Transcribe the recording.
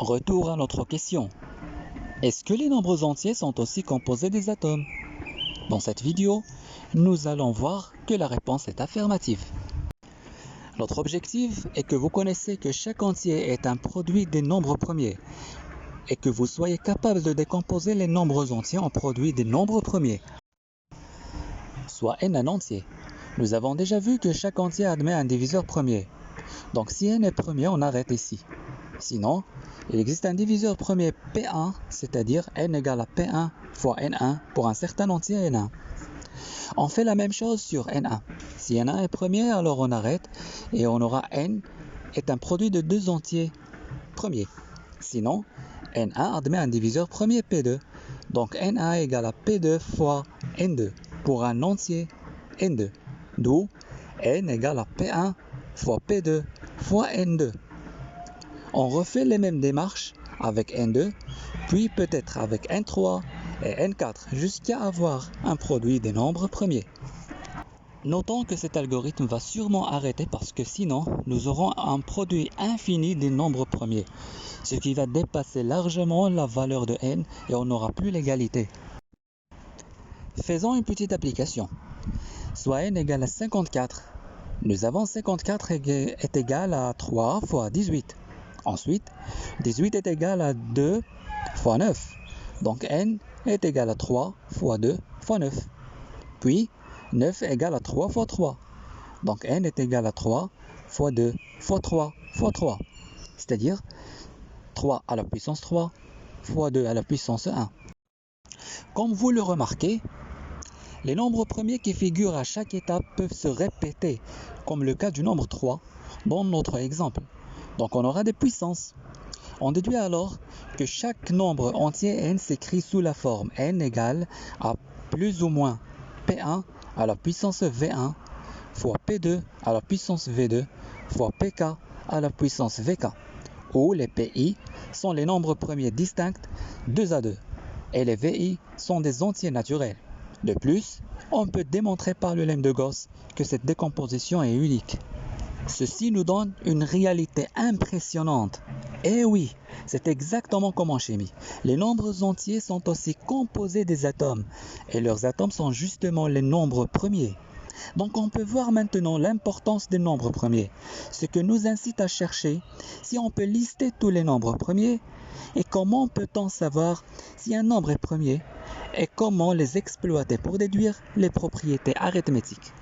Retour à notre question. Est-ce que les nombres entiers sont aussi composés des atomes? Dans cette vidéo, nous allons voir que la réponse est affirmative. Notre objectif est que vous connaissiez que chaque entier est un produit des nombres premiers et que vous soyez capable de décomposer les nombres entiers en produits des nombres premiers, soit n un entier. Nous avons déjà vu que chaque entier admet un diviseur premier. Donc si n est premier, on arrête ici. Sinon, il existe un diviseur premier P1, c'est-à-dire n égale à P1 fois N1 pour un certain entier N1. On fait la même chose sur N1. Si N1 est premier, alors on arrête et on aura N est un produit de deux entiers premiers. Sinon, N1 admet un diviseur premier P2. Donc N1 égale à P2 fois N2 pour un entier N2. D'où N égale à P1 fois P2 fois N2. On refait les mêmes démarches avec N2, puis peut-être avec N3 et N4 jusqu'à avoir un produit des nombres premiers. Notons que cet algorithme va sûrement arrêter parce que sinon nous aurons un produit infini des nombres premiers, ce qui va dépasser largement la valeur de n et on n'aura plus l'égalité. Faisons une petite application. Soit n égale à 54. Nous avons 54 est égal à 3 fois 18. Ensuite, 18 est égal à 2 fois 9. Donc n est égal à 3 fois 2 fois 9. Puis, 9 est égal à 3 fois 3. Donc n est égal à 3 fois 2 fois 3 fois 3. C'est-à-dire 3 à la puissance 3 fois 2 à la puissance 1. Comme vous le remarquez, les nombres premiers qui figurent à chaque étape peuvent se répéter, comme le cas du nombre 3 dans notre exemple. Donc on aura des puissances. On déduit alors que chaque nombre entier n s'écrit sous la forme n égale à plus ou moins P1 à la puissance V1 fois P2 à la puissance V2 fois Pk à la puissance Vk, où les Pi sont les nombres premiers distincts 2 à 2 et les Vi sont des entiers naturels. De plus, on peut démontrer par le lemme de Gauss que cette décomposition est unique. Ceci nous donne une réalité impressionnante. Et oui, c'est exactement comme en chimie. Les nombres entiers sont aussi composés des atomes, et leurs atomes sont justement les nombres premiers. Donc on peut voir maintenant l'importance des nombres premiers, ce que nous incite à chercher si on peut lister tous les nombres premiers, et comment peut-on savoir si un nombre est premier, et comment les exploiter pour déduire les propriétés arithmétiques.